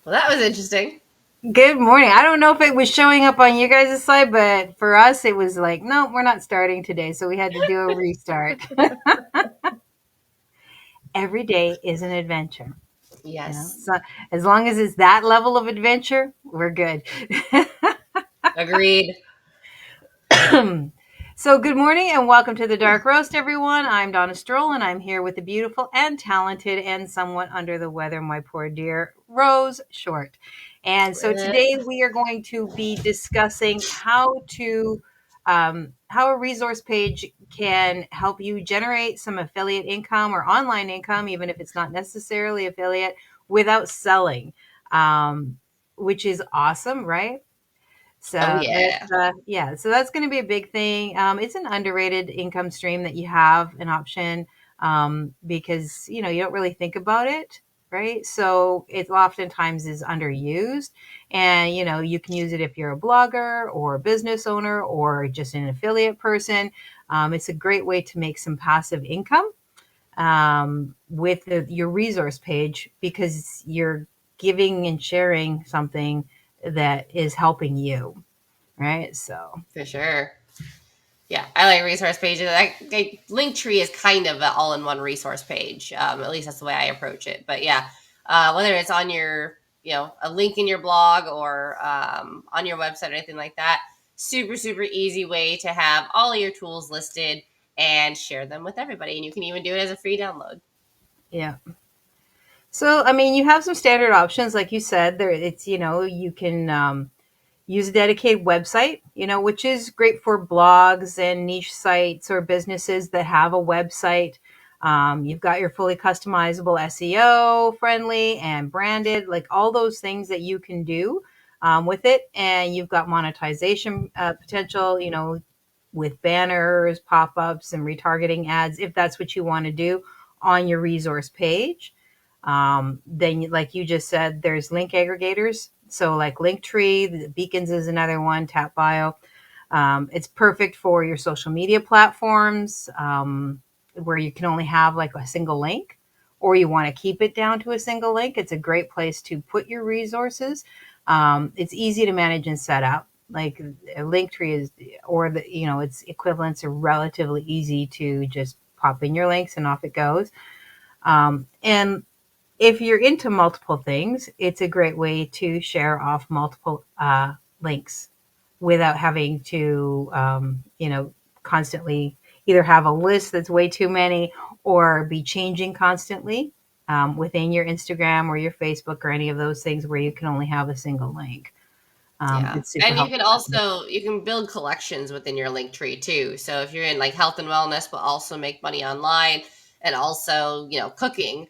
Well, that was interesting. Good morning. I don't know if it was showing up on you guys' side, but for us, it was like, no, we're not starting today. So we had to do a restart. Every day is an adventure. Yes. So as long as it's that level of adventure, we're good. Agreed. So good morning and welcome to the Dark Roast, everyone. I'm Donna Stroll and I'm here with the beautiful and talented and somewhat under the weather, my poor dear Rose Short. And so today we are going to be discussing how a resource page can help you generate some affiliate income or online income, even if it's not necessarily affiliate, without selling, which is awesome, right? So Oh, yeah. so that's going to be a big thing. It's an underrated income stream that you have an option because you don't really think about it, right? So it oftentimes is underused, and you can use it if you're a blogger or a business owner or just an affiliate person. It's a great way to make some passive income with your resource page because you're giving and sharing something that is helping you, right? So For sure. Yeah, I like resource pages. Linktree is kind of an all-in-one resource page. At least that's the way I approach it. But yeah, whether it's on your, a link in your blog or on your website or anything like that, super, super easy way to have all of your tools listed and share them with everybody. And you can even do it as a free download. yeah. So I mean, you have some standard options, like you said. There, it's you can use a dedicated website, which is great for blogs and niche sites or businesses that have a website. You've got your fully customizable SEO friendly and branded, like all those things that you can do with it. And you've got monetization potential, with banners, pop ups, and retargeting ads, if that's what you want to do on your resource page. Then, like you just said, there's link aggregators. So, like Linktree, the Beacons is another one, Tap Bio. It's perfect for your social media platforms where you can only have like a single link, or you want to keep it down to a single link. It's a great place to put your resources. It's easy to manage and set up. Like Linktree is, or its equivalents are relatively easy to just pop in your links and off it goes. And if you're into multiple things, it's a great way to share off multiple links without having to, constantly either have a list that's way too many or be changing constantly within your Instagram or your Facebook or any of those things where you can only have a single link. Yeah. It's super And you can helpful. also you can build collections within your link tree too. So if you're in like health and wellness but also make money online and also, cooking,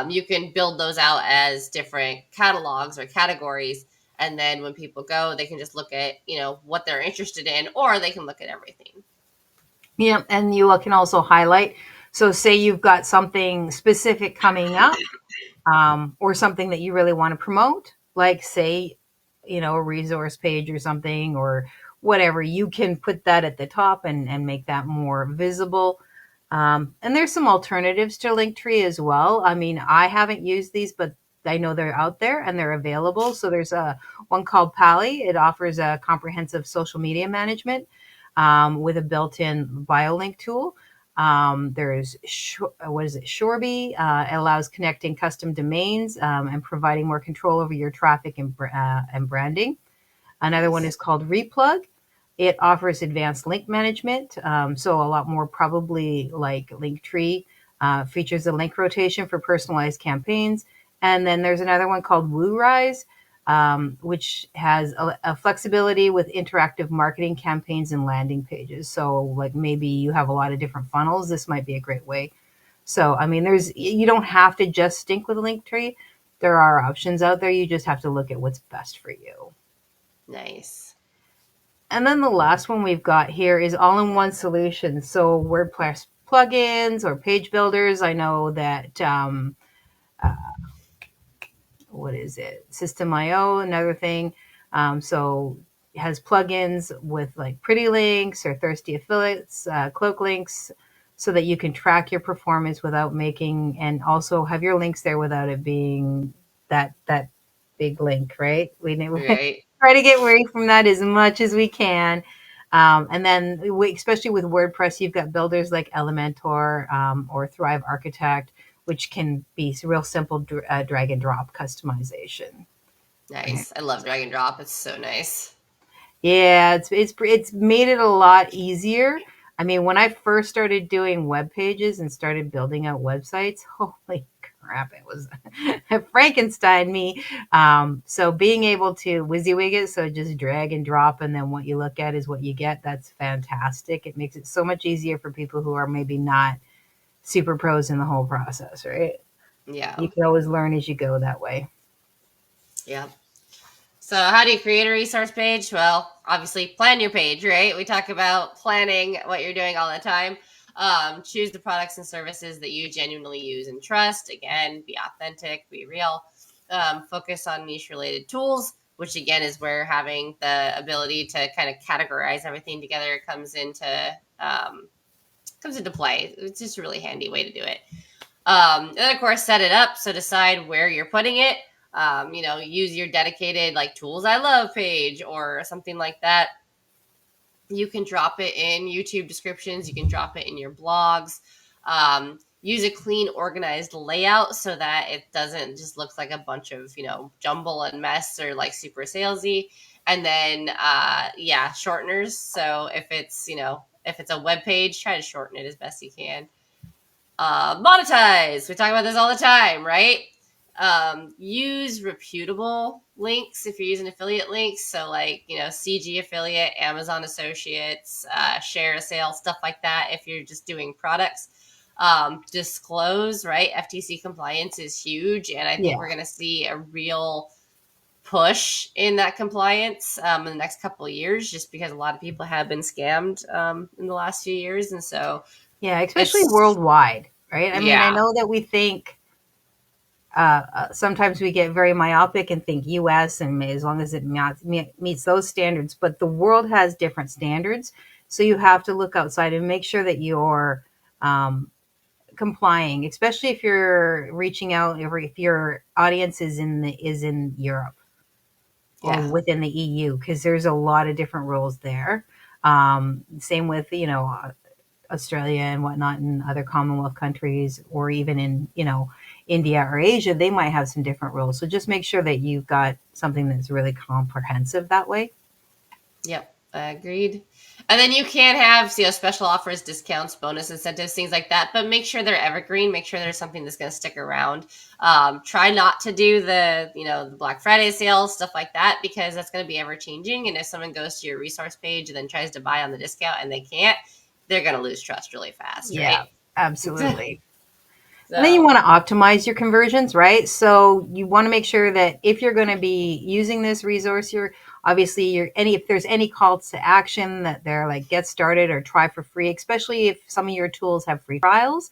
you can build those out as different catalogs or categories, and then when people go, they can just look at, what they're interested in, or they can look at everything. Yeah, and you can also highlight. So, say you've got something specific coming up, or something that you really want to promote, like say, a resource page or something, or whatever. You can put that at the top and make that more visible. And there's some alternatives to Linktree as well. I mean, I haven't used these, but I know they're out there and they're available. So there's a one called Pally. It offers a comprehensive social media management with a built-in BioLink tool. There's what is it? Shoreby. It allows connecting custom domains and providing more control over your traffic and branding. Another one Nice. is called Replug. It offers advanced link management, so a lot more probably like Linktree. Features a link rotation for personalized campaigns. And then there's another one called WooRise, which has a flexibility with interactive marketing campaigns and landing pages. So, like maybe you have a lot of different funnels, this might be a great way. So, I mean, you don't have to just stick with Linktree. There are options out there. You just have to look at what's best for you. Nice. And then the last one we've got here is all-in-one solutions. So WordPress plugins or page builders. I know that uh, what is it? System.io, another thing. So it has plugins with like pretty links or thirsty affiliates, cloak links, so that you can track your performance without making and also have your links there without it being that big link, right? We Right. try to get away from that as much as we can. And then, especially with WordPress, you've got builders like Elementor or Thrive Architect, which can be real simple drag and drop customization. Right? Nice. I love drag and drop. It's so nice. Yeah, it's made it a lot easier. I mean, when I first started doing web pages and started building out websites, holy crap, it was Frankenstein me. So being able to WYSIWYG it, so just drag and drop, and then what you look at is what you get. That's fantastic. It makes it so much easier for people who are maybe not super pros in the whole process, right? Yeah. You can always learn as you go that way. Yeah. So, how do you create a resource page? Well, obviously, plan your page, right? We talk about planning what you're doing all the time. Choose the products and services that you genuinely use and trust. Again, be authentic, be real. Focus on niche related tools, which again is where having the ability to kind of categorize everything together comes into play. It's just a really handy way to do it. And then of course set it up. So decide where you're putting it. Use your dedicated like tools I love page or something like that. You can drop it in YouTube descriptions. You can drop it in your blogs. Use a clean, organized layout so that it doesn't just look like a bunch of, jumble and mess or like super salesy. And then, shorteners. So if it's a web page, try to shorten it as best you can. Monetize. We talk about this all the time, right? Use reputable links if you're using affiliate links. So like, CG affiliate, Amazon associates, share a sale, stuff like that. If you're just doing products, disclose, right? FTC compliance is huge. And I think we're going to see a real push in that compliance in the next couple of years, just because a lot of people have been scammed in the last few years. And so, yeah, especially worldwide, right? I mean, I yeah. know that we think sometimes we get very myopic and think US and as long as it meets those standards, but the world has different standards. So you have to look outside and make sure that you're complying, especially if you're reaching out, if your audience is in Europe or within the EU, because there's a lot of different rules there. Same with, Australia and whatnot and other Commonwealth countries, or even in, India or Asia, they might have some different rules. So just make sure that you've got something that's really comprehensive that way. Yep, agreed. And then you can have, special offers, discounts, bonus incentives, things like that, but make sure they're evergreen. Make sure there's something that's going to stick around. Try not to do the Black Friday sales, stuff like that, because that's going to be ever changing. And if someone goes to your resource page and then tries to buy on the discount and they can't, they're going to lose trust really fast, right? Yeah, absolutely. So. And then you want to optimize your conversions, right? So you want to make sure that if you're going to be using this resource, if there's any calls to action that they're like get started or try for free, especially if some of your tools have free trials,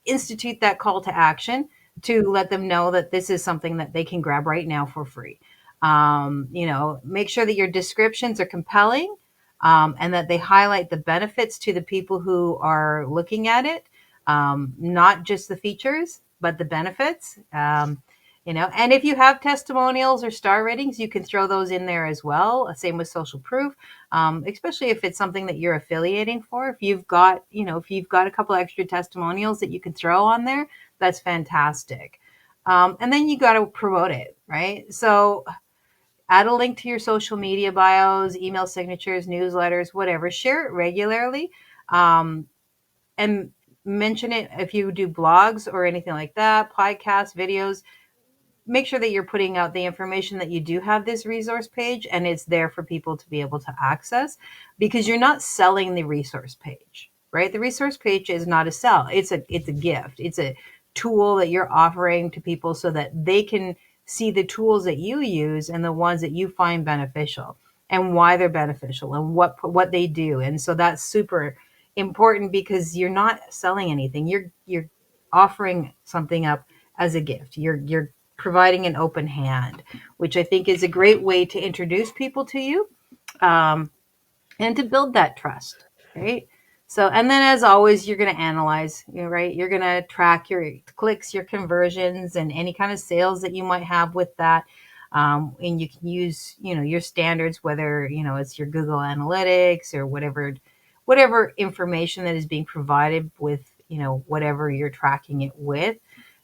institute that call to action to let them know that this is something that they can grab right now for free. Make sure that your descriptions are compelling and that they highlight the benefits to the people who are looking at it. Not just the features, but the benefits. And if you have testimonials or star ratings, you can throw those in there as well. Same with social proof, especially if it's something that you're affiliating for. If you've got a couple extra testimonials that you can throw on there, that's fantastic. And then you got to promote it, right? So add a link to your social media bios, email signatures, newsletters, whatever. Share it regularly. And mention it if you do blogs or anything like that, podcasts, videos. Make sure that you're putting out the information that you do have this resource page and it's there for people to be able to access, because you're not selling the resource page, right? The resource page is not a sell. It's a gift. It's a tool that you're offering to people so that they can see the tools that you use and the ones that you find beneficial and why they're beneficial and what they do. And so that's super important, because you're not selling anything. You're offering something up as a gift. You're providing an open hand, which I think is a great way to introduce people to you, and to build that trust, right? So, and then as always, you're going to analyze, right? You're going to track your clicks, your conversions, and any kind of sales that you might have with that. And you can use, your standards, whether, it's your Google Analytics or whatever information that is being provided with, whatever you're tracking it with,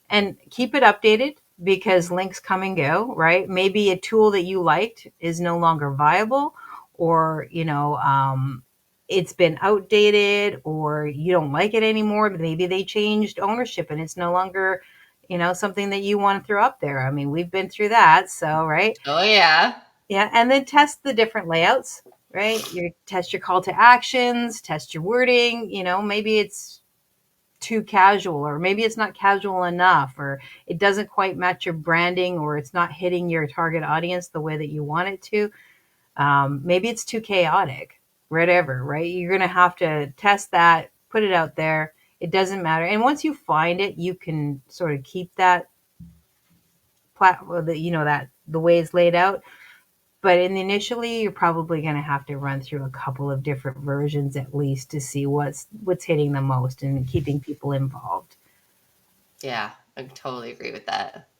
and keep it updated because links come and go, right? Maybe a tool that you liked is no longer viable, or, it's been outdated, or you don't like it anymore. Maybe they changed ownership and it's no longer, something that you want to throw up there. I mean, we've been through that. So, right. Oh yeah. Yeah. And then test the different layouts, right? You test your call to actions, test your wording, maybe it's too casual, or maybe it's not casual enough, or it doesn't quite match your branding, or it's not hitting your target audience the way that you want it to. Maybe it's too chaotic, whatever, right? You're going to have to test that, put it out there. It doesn't matter. And once you find it, you can sort of keep that that the way it's laid out. But initially, you're probably going to have to run through a couple of different versions at least to see what's hitting the most and keeping people involved. Yeah, I totally agree with that.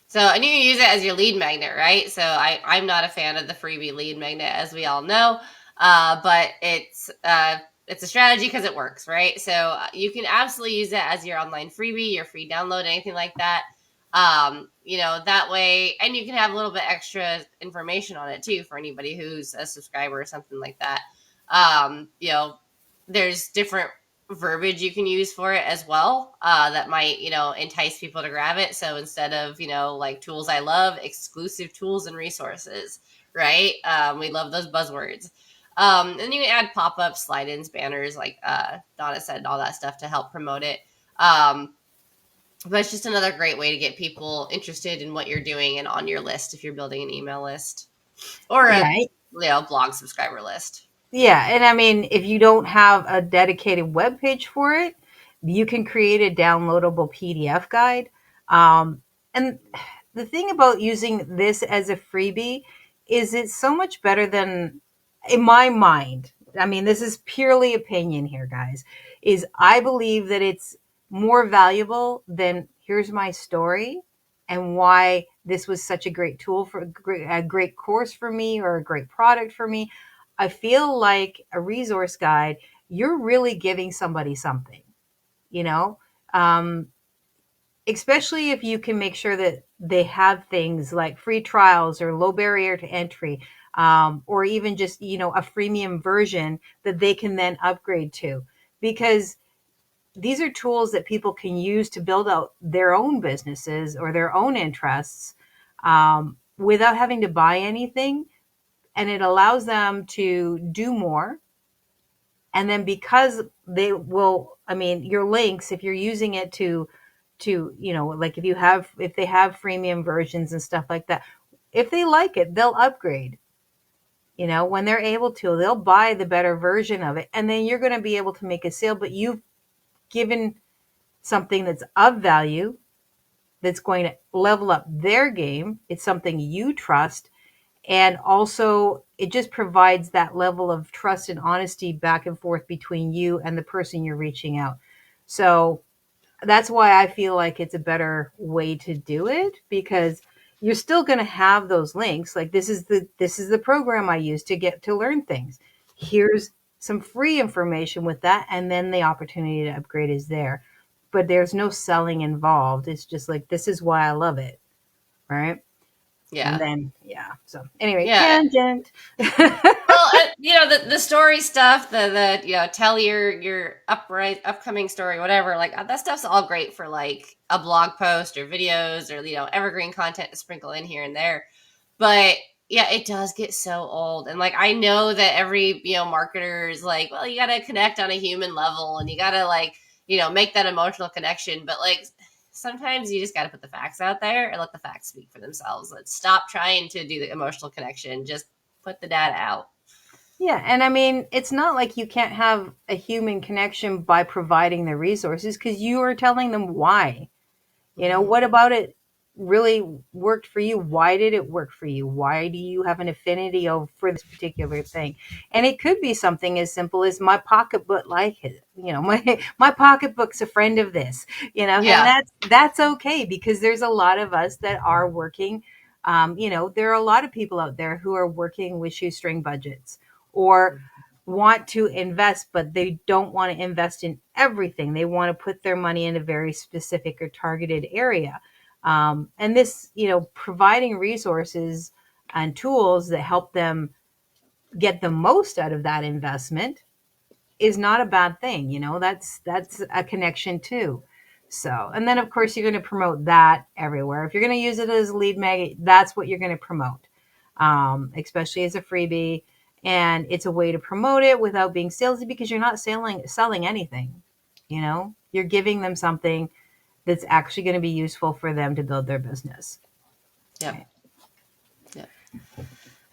So, and you can use it as your lead magnet, right? So I'm not a fan of the freebie lead magnet, as we all know, but it's a strategy because it works, right? So you can absolutely use it as your online freebie, your free download, anything like that. That way, and you can have a little bit extra information on it too for anybody who's a subscriber or something like that. There's different verbiage you can use for it as well, that might, entice people to grab it. So instead of, like tools I love, exclusive tools and resources, right? We love those buzzwords. And you can add pop-ups, slide-ins, banners, like Donna said, all that stuff to help promote it. But it's just another great way to get people interested in what you're doing and on your list if you're building an email list or a blog subscriber list. Yeah, and I mean, if you don't have a dedicated web page for it, you can create a downloadable PDF guide. And the thing about using this as a freebie is it's so much better than, in my mind, I mean, this is purely opinion here, guys, is I believe that it's more valuable than here's my story and why this was such a great tool for a great course for me or a great product for me. I feel like a resource guide, you're really giving somebody something, especially if you can make sure that they have things like free trials or low barrier to entry, or even just, a freemium version that they can then upgrade to, because these are tools that people can use to build out their own businesses or their own interests, without having to buy anything. And it allows them to do more. And then because they will, I mean, your links, if you're using it to, like if they have freemium versions and stuff like that, if they like it, they'll upgrade. When they're able to, they'll buy the better version of it. And then you're going to be able to make a sale, but you've given something that's of value, that's going to level up their game. It's something you trust. And also, it just provides that level of trust and honesty back and forth between you and the person you're reaching out. So that's why I feel like it's a better way to do it, because you're still going to have those links. Like this is the program I use to learn things. Here's some free information with that, and then the opportunity to upgrade is there. But there's no selling involved. It's just like, this is why I love it, right? Yeah. And then, so anyway, tangent. Well, the story stuff, the tell your upcoming story, whatever, like that stuff's all great for like a blog post or videos or, evergreen content to sprinkle in here and there. But yeah, it does get so old. And like, I know that every, marketer is like, well, you got to connect on a human level and you got to like, make that emotional connection. But like, sometimes you just got to put the facts out there and let the facts speak for themselves. Let's stop trying to do the emotional connection. Just put the data out. Yeah. And I mean, it's not like you can't have a human connection by providing the resources, because you are telling them why. What about it really worked for you? Why did it work for you? Why do you have an affinity for this particular thing? And it could be something as simple as my pocketbook like it. My pocketbook's a friend of this, and Yeah. that's okay, because there's a lot of us that are working. There are a lot of people out there who are working with shoestring budgets, or want to invest, but they don't want to invest in everything. They want to put their money in a very specific or targeted area. And this, providing resources and tools that help them get the most out of that investment is not a bad thing. That's a connection too. So, and then of course you're going to promote that everywhere. If you're going to use it as a lead magnet, that's what you're going to promote, especially as a freebie. And it's a way to promote it without being salesy, because you're not selling anything. You're giving them something that's actually going to be useful for them to build their business. Yep. Right. Yep. And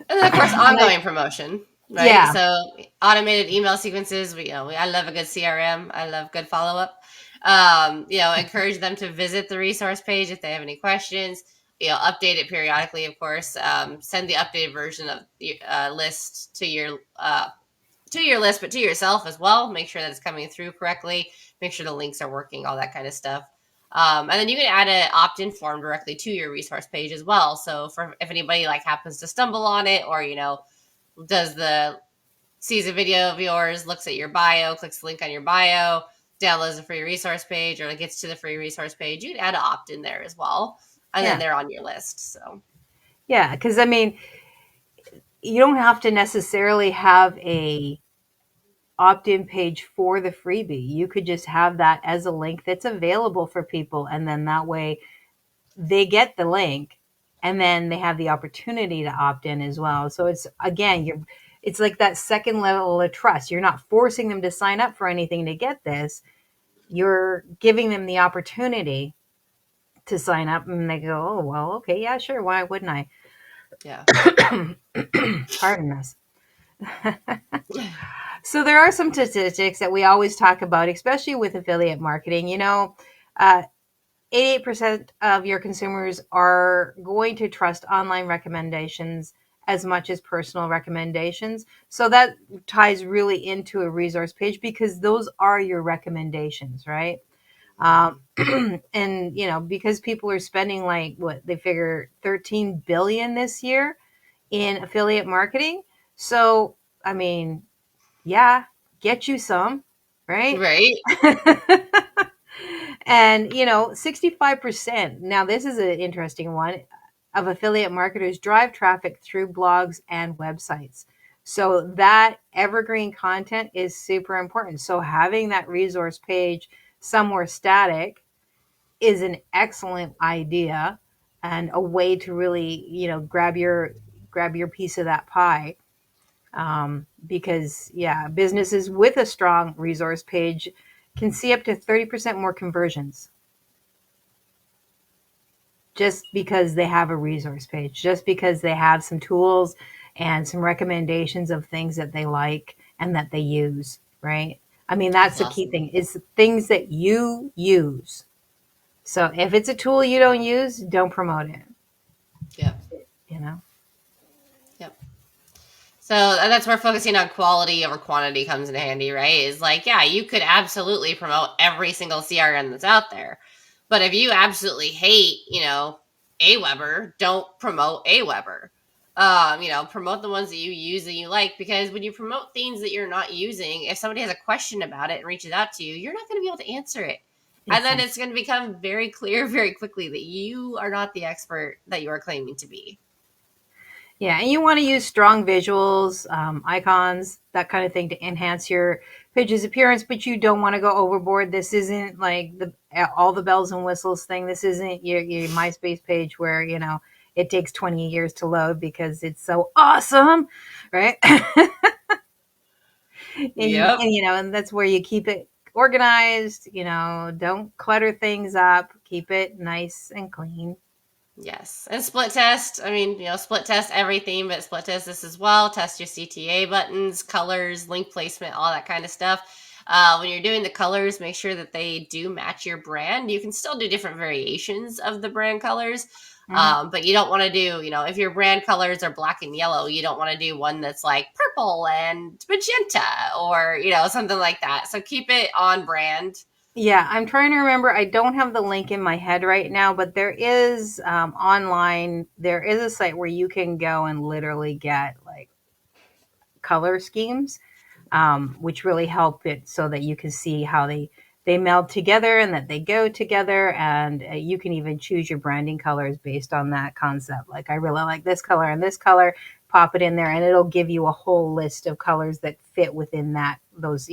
then of course ongoing promotion, right? Yeah. So automated email sequences. I love a good CRM. I love good follow up. Encourage them to visit the resource page if they have any questions. Update it periodically, of course. Send the updated version of the list to your list, but to yourself as well. Make sure that it's coming through correctly. Make sure the links are working, all that kind of stuff. And then you can add an opt-in form directly to your resource page as well. So if anybody happens to stumble on it, or sees a video of yours, looks at your bio, clicks the link on your bio, downloads a free resource page, or gets to the free resource page, you can add an opt-in there as well, and then they're on your list. So yeah, because you don't have to necessarily have a opt-in page for the freebie. You could just have that as a link that's available for people, and then that way they get the link, and then they have the opportunity to opt in as well. So it's like that second level of trust. You're not forcing them to sign up for anything to get this. You're giving them the opportunity to sign up, and they go, oh, well, okay, yeah, sure, why wouldn't I? yeah. Pardon us. So there are some statistics that we always talk about, especially with affiliate marketing. 88% of your consumers are going to trust online recommendations as much as personal recommendations. So that ties really into a resource page, because those are your recommendations, right? And because people are spending they figure 13 billion this year in affiliate marketing. So, yeah, get you some, right? Right. And 65%, now this is an interesting one, of affiliate marketers drive traffic through blogs and websites. So that evergreen content is super important. So having that resource page somewhere static is an excellent idea, and a way to really grab your piece of that pie. Because businesses with a strong resource page can see up to 30% more conversions, just because they have a resource page, just because they have some tools and some recommendations of things that they like and that they use, right? That's the key Awesome. thing, is things that you use. So if it's a tool you don't use, don't promote it. Yep. You know? Yep. So that's where focusing on quality over quantity comes in handy, right? Is you could absolutely promote every single CRM that's out there. But if you absolutely hate, Aweber, don't promote Aweber. Promote the ones that you use that you like, because when you promote things that you're not using, if somebody has a question about it and reaches out to you, you're not going to be able to answer it. And then it's going to become very clear very quickly that you are not the expert that you are claiming to be. Yeah, and you want to use strong visuals, icons, that kind of thing, to enhance your page's appearance, but you don't want to go overboard. This isn't like all the bells and whistles thing. This isn't your MySpace page where, it takes 20 years to load because it's so awesome, right? Yep. And that's where you keep it organized, don't clutter things up, keep it nice and clean. Yes. And split test. Split test everything, but split test this as well. Test your CTA buttons, colors, link placement, all that kind of stuff. When you're doing the colors, make sure that they do match your brand. You can still do different variations of the brand colors. Mhm. But you don't want to do, if your brand colors are black and yellow, you don't want to do one that's like purple and magenta or, something like that. So keep it on brand. Yeah, I'm trying to remember. I don't have the link in my head right now, but there is online. There is a site where you can go and literally get like color schemes, which really help it so that you can see how they meld together and that they go together, and you can even choose your branding colors based on that concept. Like, I really like this color and this color. Pop it in there, and it'll give you a whole list of colors that fit within that. Those,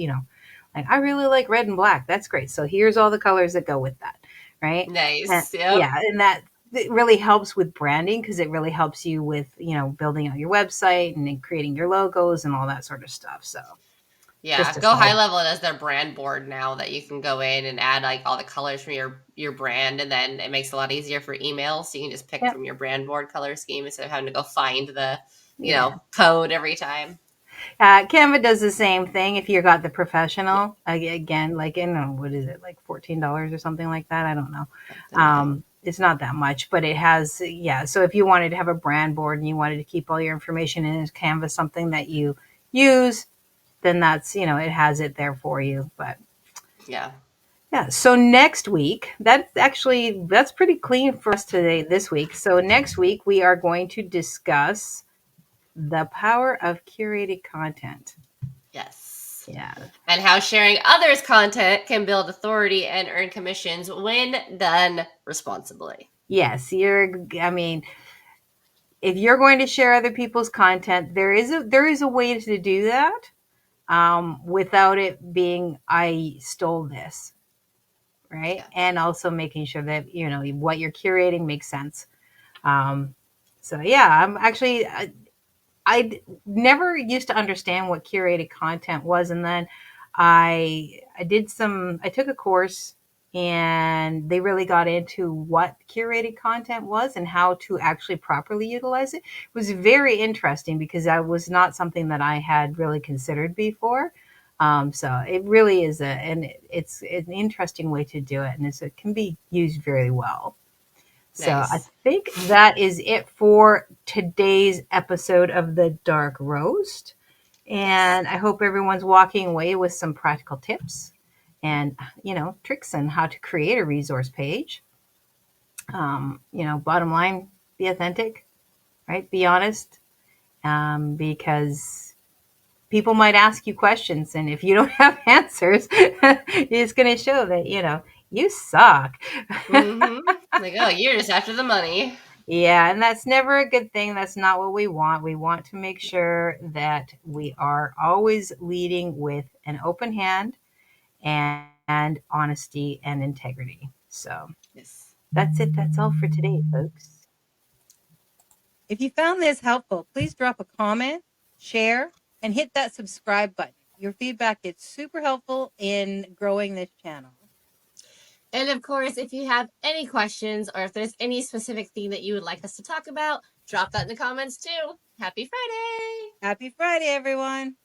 like, I really like red and black. That's great. So here's all the colors that go with that, right? And Nice. Yep. yeah, and that it really helps with branding because it really helps you with building out your website and then creating your logos and all that sort of stuff. So Yeah, just a Go High side. Level does their brand board now that you can go in and add like all the colors from your brand, and then it makes it a lot easier for email. So you can just pick Yep. from your brand board color scheme instead of having to go find the Yeah. code every time. Canva does the same thing if you got the professional. Again, like, what is it, like $14 or something like that? I don't know. Something, yeah. It's not that much, but it has, yeah. So if you wanted to have a brand board and you wanted to keep all your information in, is Canva something that you use? Then that's, it has it there for you. But Yeah. yeah, so next week, that's pretty clean for us today this week. So next week we are going to discuss the power of curated content. Yes. Yeah. And how sharing others' content can build authority and earn commissions when done responsibly. Yes, I mean, if you're going to share other people's content, there is a way to do that without it being I stole this, right? Yeah. And also making sure that what you're curating makes sense. Um, so yeah, I never used to understand what curated content was, and then I took a course, and they really got into what curated content was and how to actually properly utilize it. It was very interesting because that was not something that I had really considered before. So it really is it's an interesting way to do it, and it can be used very well. So I Nice. think that is it for today's episode of the Dark Roast. Yes. And I hope everyone's walking away with some practical tips and, tricks on how to create a resource page. Bottom line, be authentic, right? Be honest, because people might ask you questions. And if you don't have answers, it's going to show that, you suck. Like, oh, you're just after the money. Yeah, and that's never a good thing. That's not what we want. We want to make sure that we are always leading with an open hand and honesty and integrity. So Yes. that's it. That's all for today, folks. If you found this helpful, please drop a comment, share, and hit that subscribe button. Your feedback is super helpful in growing this channel. And of course, if you have any questions or if there's any specific thing that you would like us to talk about, drop that in the comments too. Happy Friday! Happy Friday, everyone.